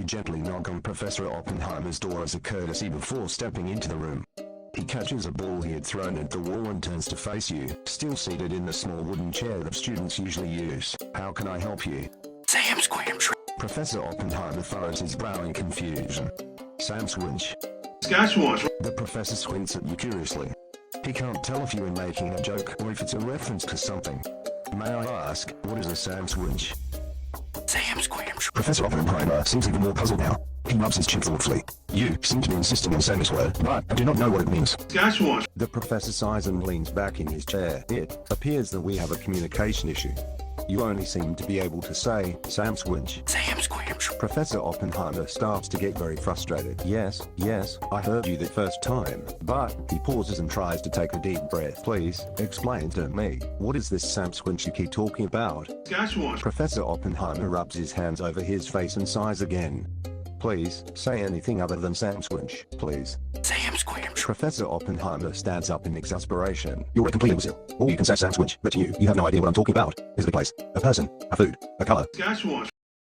gently knock on Professor Oppenheimer's door as a courtesy before stepping into the room. He catches a ball he had thrown at the wall and turns to face you, still seated in the small wooden chair that students usually use. How can I help you? Samsquanch. Professor Oppenheimer furrows his brow in confusion. Samsquanch. Samsquanch. The professor squints at you curiously. He can't tell if you are making a joke or if it's a reference to something. May I ask, what is a Samsquanch? Samsquanch. Professor Oppenheimer seems even more puzzled now. He rubs his chin thoughtfully. You seem to be insisting on saying this word, but I do not know what it means. Samsquanch. The professor sighs and leans back in his chair. It appears that we have a communication issue. You only seem to be able to say, Samsquanch. Samsquanch. Professor Oppenheimer starts to get very frustrated. Yes, I heard you the first time, but he pauses and tries to take a deep breath. Please, explain to me, what is this Samsquanch you keep talking about? Samsquanch. Professor Oppenheimer rubs his hands over his face and sighs again. Please, say anything other than Samsquanch, please. Samsquanch. Professor Oppenheimer stands up in exasperation. You're a complete imbecile. All you can say is Samsquanch, but you have no idea what I'm talking about. Is it a place, a person, a food, a color? Samsquanch.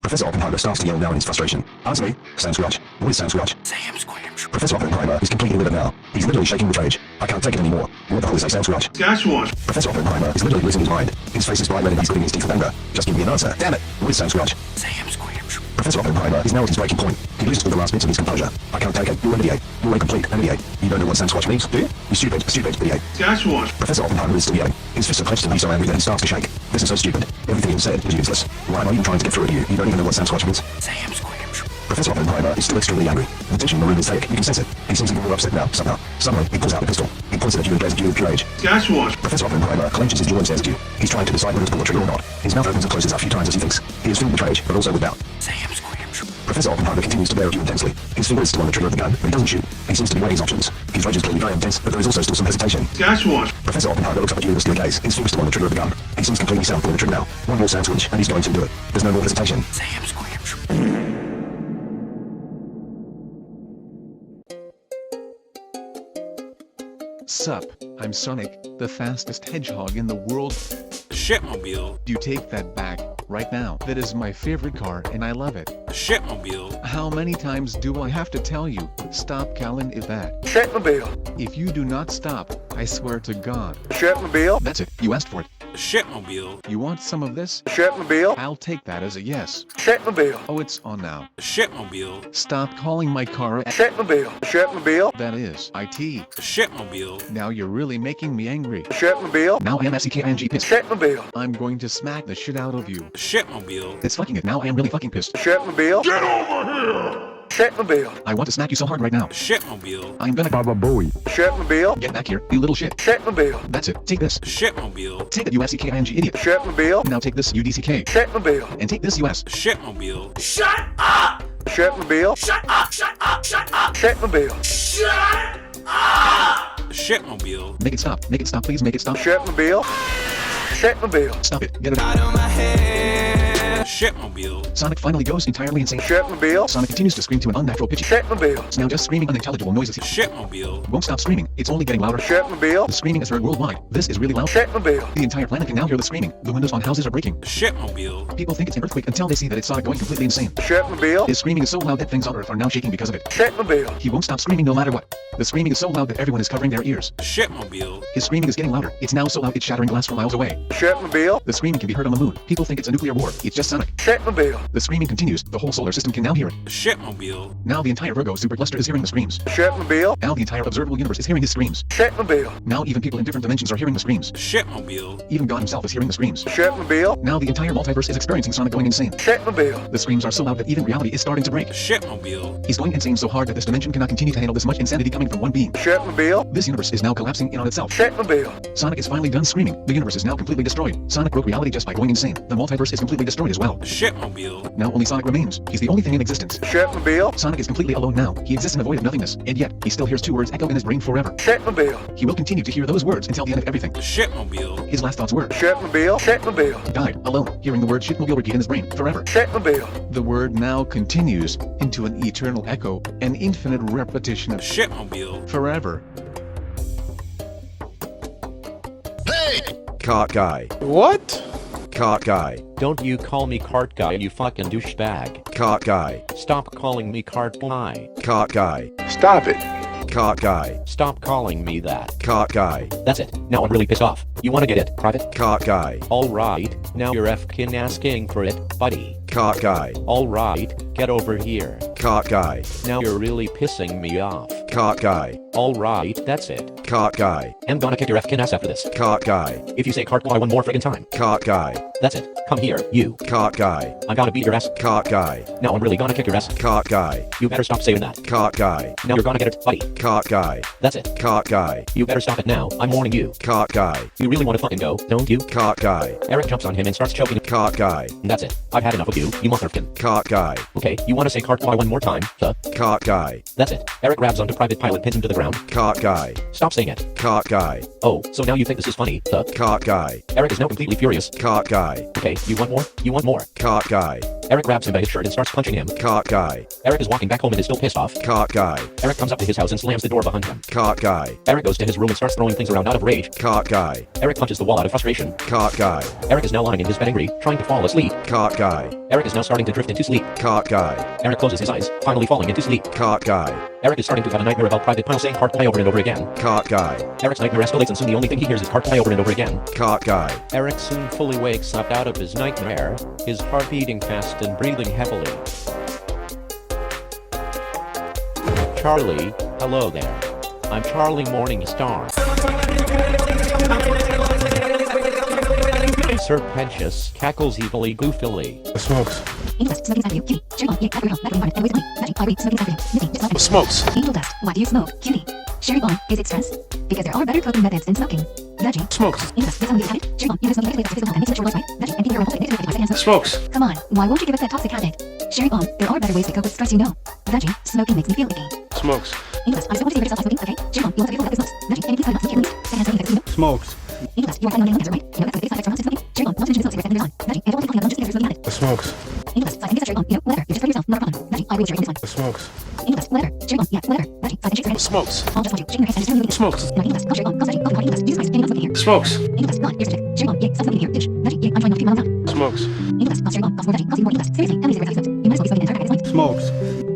Professor Oppenheimer starts to yell now in his frustration. Answer me, Samsquanch. What is Samsquanch? Samsquanch. Professor Oppenheimer is completely livid now. He's literally shaking with rage. I can't take it anymore. What the hell is a Samsquanch? Samsquanch. Professor Oppenheimer is literally losing his mind. His face is bright red and he's gritting his teeth with anger. Just give me an answer. Damn it! What is Samsquanch? Samsquanch. Professor Oppenheimer is now at his breaking point. He loses all the last bits of his composure. I can't take it. You're an idiot. You're a complete idiot. You don't know what Samsquanch means, do you? You stupid idiot. Samsquanch. Professor Oppenheimer is still yelling. His fists are clenched and he's so angry that he starts to shake. This is so stupid. Everything you said is useless. Why am I even trying to get through to you? You don't even know what Samsquanch means. Samsquanch. Professor Oppenheimer is still extremely angry. The tension in the room is thick. You can sense it. He seems even more upset now, somehow. Suddenly, he pulls out a pistol. He points it at you and glares at you with pure rage. Samsquanch. Professor Oppenheimer clenches his jaw and stares at you. He's trying to decide whether to pull the trigger or not. His mouth opens and closes a few times as he thinks. He is filled with rage, but also with doubt. Samsquanch. Professor Oppenheimer continues to glare at you intensely. His finger is still on the trigger of the gun, but he doesn't shoot. He seems to be weighing his options. His rage is clearly very intense, but there is also still some hesitation. Samsquanch. Professor Oppenheimer looks up at you with a steel gaze. His finger still on the trigger of the gun. He seems completely sound pulling the trigger now. One more Samsquanch, and he's going to do it. There's no more hesitation. Samsquanch. Sup, I'm Sonic, the fastest hedgehog in the world. Shipmobile. You take that back, right now. That is my favorite car and I love it. Shipmobile. How many times do I have to tell you, stop calling it that? Shipmobile. If you do not stop, I swear to God. Shipmobile. That's it, you asked for it. Shipmobile. You want some of this? Shipmobile. I'll take that as a yes. Shipmobile. Oh, it's on now. Shipmobile. Stop calling my car a- Shipmobile. Shipmobile. That is, IT. Shipmobile. Now you're really making me angry. Shipmobile. Now I am SCKING pissed. Shipmobile. I'm going to smack the shit out of you. Shipmobile. It's fucking it, now I am really fucking pissed. Shipmobile. Get over here. Shipmobile. I want to smack you so hard right now. Shipmobile. I'm gonna Baba Booey. Shipmobile. get back here, you little shit. Shipmobile. That's it, take this. Shipmobile. Take that you SCKING idiot. Shipmobile. Now take this you DCK. Shipmobile. And take this US. Shipmobile. Shut up. Shipmobile. Shut up. Shut up. Shut up. Shipmobile. Shut up. Shipmobile. Make it stop, please make it stop. Shipmobile. Shipmobile. Stop it, get it Out out. of my head. Shipmobile. Sonic finally goes entirely insane. Shipmobile. Sonic continues to scream to an unnatural pitch. Shipmobile. It's now just screaming unintelligible noises. Shipmobile. Won't stop screaming, it's only getting louder. Shipmobile. The screaming is heard worldwide. This is really loud. Shipmobile. The entire planet can now hear the screaming. The windows on houses are breaking. Shipmobile. People think it's an earthquake until they see that it's Sonic going completely insane. Shipmobile. His screaming is so loud that things on Earth are now shaking because of it. Shipmobile. He won't stop screaming no matter what. The screaming is so loud that everyone is covering their ears. Shipmobile. His screaming is getting louder. It's now so loud it's shattering glass from miles away. Shipmobile. The screaming can be heard on the moon. People think it's a nuclear war. It's just Sonic. Shipmobile. The screaming continues. The whole solar system can now hear it. Shipmobile. Now the entire Virgo supercluster is hearing the screams. Shipmobile. Now the entire observable universe is hearing his screams. Shipmobile. Now even people in different dimensions are hearing the screams. Shipmobile. Even God himself is hearing the screams. Shipmobile. Now the entire multiverse is experiencing Sonic going insane. Shipmobile. The screams are so loud that even reality is starting to break. Shipmobile. He's going insane so hard that this dimension cannot continue to handle this much insanity coming from one being. Shipmobile. This universe is now collapsing in on itself. Shipmobile. Sonic is finally done screaming. The universe is now completely destroyed. Sonic broke reality just by going insane. The multiverse is completely destroyed as well. Shipmobile. Now only Sonic remains. He's the only thing in existence. Shipmobile. Sonic is completely alone now. He exists in a void of nothingness, and yet he still hears two words echo in his brain forever. Shipmobile. He will continue to hear those words until the end of everything. Shipmobile. His last thoughts were, Shipmobile. Shipmobile. he died, alone, hearing the word shitmobile repeat in his brain forever. Shipmobile. The word now continues into an eternal echo, an infinite repetition of Shipmobile. forever. Cart guy. What? Cart guy. Don't you call me cart guy, you fucking douchebag. Cart guy. Stop calling me cart guy. Cart guy. Stop it. Cart guy. Stop calling me that. Cart guy. That's it. Now I'm really pissed off. You wanna get it, private? Cart guy. Alright, now you're fkin asking for it, buddy. Cart guy. Alright, get over here. Cart guy. Now you're really pissing me off. Cart guy. Alright, that's it. Cart guy. I'm gonna kick your fkin ass after this. Cart guy. If you say cart guy one more friggin' time. Cart guy. That's it. Come here, you. Cart guy. I'm gonna beat your ass. Cart guy. Now I'm really gonna kick your ass. Cart guy. You better stop saying that. Cart guy. Now you're gonna get it, buddy. Cart guy. That's it. Cart guy. You better stop it now. I'm warning you. Cart guy. You really wanna fucking go, don't you? Cart guy. Eric jumps on him and starts choking. Cart guy. That's it. I've had enough of you motherfucking. Cart guy. Okay, you wanna say cart guy one more time, the? Cart guy. That's it. Eric grabs onto Private Pilot, pins him to the ground. Cart guy. Stop saying it. Cart guy. Oh, so now you think this is funny, the? Cart guy. Eric is now completely furious. Cart guy. Okay, you want more? You want more? Cart guy. Eric grabs him by his shirt and starts punching him. Cart guy. Eric is walking back home and is still pissed off. Cart guy. Eric comes up to his house and slams the door behind him. Cart guy. Eric goes to his room and starts throwing things around out of rage. Cart guy. Eric punches the wall out of frustration. Cart guy. Eric is now lying in his bed angry, trying to fall asleep. Cart guy. Eric is now starting to drift into sleep. Cart guy. Eric closes his eyes, finally falling into sleep. Cart guy. Eric is starting to have a nightmare about Private Pilot saying cart guy over and over again. Cart guy. Eric's nightmare escalates and soon the only thing he hears is cart guy over and over again. Cart guy. Eric soon fully wakes up out of his nightmare, his heart beating fast and breathing heavily. Charlie, hello there. I'm Charlie Morningstar. Serpentious cackles evilly goofily. Smokes. Smokes. Angel dust. Why do you smoke? Cutie. Sherry bomb. Is it stress? Because there are better coping methods than smoking. Veggie. Smokes. Angel dust. This one you habit. Sherry bomb. You know smoking activates physical and makes your voice right. Veggie. And your whole Smokes. Come on. Why won't you give us that toxic habit? Sherry bomb. There are better ways to cope with stress, you know. Veggie. Smoking makes me feel icky. Smokes. Angel dust. I still want to see yourself smoking. Okay. Sherry bomb. You want to feel like this smokes. Veggie. Can you please try not smoking at least? That has something that you know. Smokes. Angel dust. You are fighting on cancer, right? You know that's the biggest side effects from smoking. Sherry bomb. Want to introduce cigarettes and on. Veggie. I don't want to be on just because you're smoking habit. Smokes. Angel dust. 5 seconds of Sherry bomb. You know, whatever. You just hurt yourself. Not a problem. Veggie. I will share in this one. Smokes. Angel dust. Whatever. Sherry bomb. Yeah, whatever. Veggie. 5 seconds. Smokes. I'll just want you. Shaking your head and just tell me what it is. Smokes. Now, angel dust. Call Sherry bomb. Call Veggie. Call Angel dust. Jesus Christ. Anyone smoking here? Smokes. Angel dust. God. Here's the trick. Sherry bomb. Yeah, stop smoking here. Bitch. Veggie. Yeah, I'm trying not to be miles out. Smokes. Angel dust. Call Sherry bomb. Call more Veggie. Call more angel dust. Seriously, how many cigarettes have you smoked? You might as well be smoking an entire pack at this point. Smokes.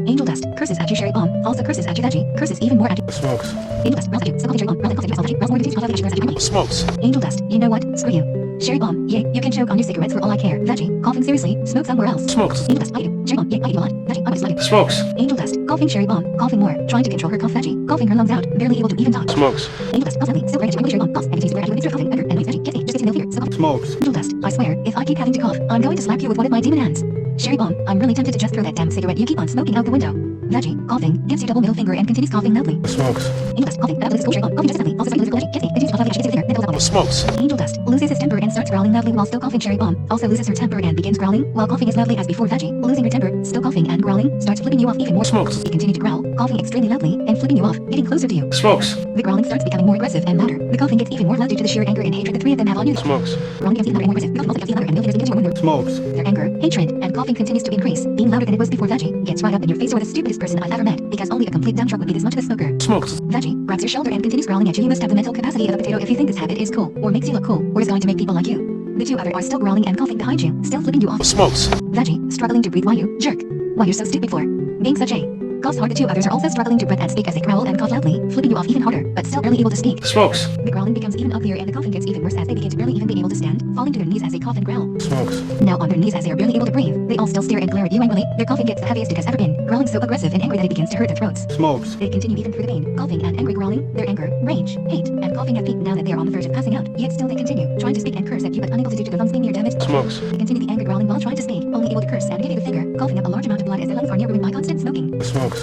Angel dust. Curses at you, Sherry bomb. Also curses at you, Veggie. Curses even more at you. Smokes. Angel dust. Growls at you. So call Sherry bomb. Growls at you. Veggie. Growls more to you. Call Veggie. Curses at you. Smokes. Angel dust. You know what? Screw you. Sherry bomb. Yeah, you can choke on your cigarettes for all I care. Veggie. Coughing seriously. Smoke somewhere else. Smokes. Angel dust. I do. Sherry bomb. Yeah, I do a lot. Veggie. I'm just like Smokes. Angel dust. Coughing Sherry bomb. Coughing more. Trying to control her cough. Veggie. Coughing her lungs out. Barely able to even talk. Smokes. Angel dust. Constantly. Still breaking Sherry bomb. Coughs. And Sherry bomb. Coughing. Anger. And Veggie. Kitty. Just gets in no fear. So Smokes. Angel dust. I swear, if I keep having to cough, I'm going to slap you with one of my demon hands. Sherry bomb. I'm really tempted to just throw that damn cigarette you keep on smoking out the window. Veggie. Coughing. Gives you double middle finger and continues coughing loudly. Smokes. Angel dust. Coughing. After this Sherry bomb. Coughing just simply. Also starting to Veggie. Kitty. Continues to cough. Veggie. Gets in the fear. Smokes. Angel dust. Loses his temper and starts growling loudly while still coughing. Sherry bomb. Also loses her temper and begins growling while coughing as loudly as before. Veggie. Losing her temper, still coughing and growling, starts flipping you off even more. Smokes. He continued to growl, coughing extremely loudly and flipping you off, getting closer to you. Smokes. The growling starts becoming more aggressive and louder. The coughing gets even more loud due to the sheer anger and hatred the three of them have on you. Smokes. Growling gets even louder and more aggressive. The coughing also gets even louder and the fingers begin to move. Smokes. Their anger, hatred, and coughing continues to increase, being louder than it was before. Veggie gets right up in your face. You're the stupidest person I've ever met, because only a complete dumb truck would be this much of a smoker. Smokes. Veggie grabs your shoulder and continues growling at you. You must have the mental capacity of a potato if you think this habit is cool, or makes you look cool, or is going to make people like you. The two others are still growling and coughing behind you, still flipping you off. Smokes. Veggie, struggling to breathe. Why you jerk? Why you're so stupid for being such a coughs hard. The two others are also struggling to breathe and speak as they growl and cough loudly, flipping you off even harder, but still barely able to speak. Smokes. The growling becomes even uglier and the coughing gets even worse as they begin to barely even be able to stand, falling to their knees as they cough and growl. Smokes. Now on their knees as they are barely able to breathe, they all still stare and glare at you angrily. Their coughing gets the heaviest it has ever been, growling so aggressive and angry that it begins to hurt their throats. Smokes. They continue even through the pain, coughing and angry growling. Their anger, rage, hate, and coughing have peaked now that they are on the verge of passing out. Yet still they continue, trying to speak and curse at you but unable to due to their lungs being near damaged. Smokes. They continue the anger growling while trying to speak, only able to curse and give you the finger, coughing up a large amount of blood as their lungs are near ruined by constant smoking. Smokes.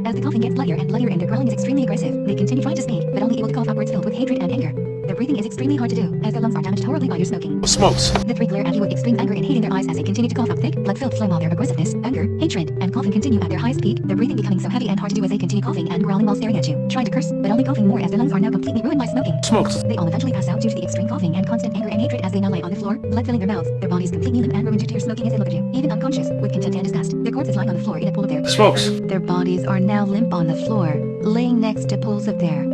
As the coughing gets bloodier and bloodier and their growling is extremely aggressive, they continue trying to speak, but only able to cough upwards filled with hatred and anger. Their breathing is extremely hard to do, as their lungs are damaged horribly by your smoking. Smokes. The three glare at you with extreme anger and hate in their eyes as they continue to cough up thick, blood-filled phlegm while their aggressiveness, anger, hatred, and coughing continue at their highest peak, their breathing becoming so heavy and hard to do as they continue coughing and growling while staring at you, trying to curse, but only coughing more as their lungs are now completely ruined by smoking. Smokes. They all eventually pass out due to the extreme coughing and constant anger and hatred as they now lay on the floor, blood filling their mouths, their bodies completely limp and ruined due to your smoking as they look at you, even unconscious, with contempt and disgust. Their corpse is lying on the floor in a pool of their Smokes. Their bodies are now limp on the floor, laying next to pools of their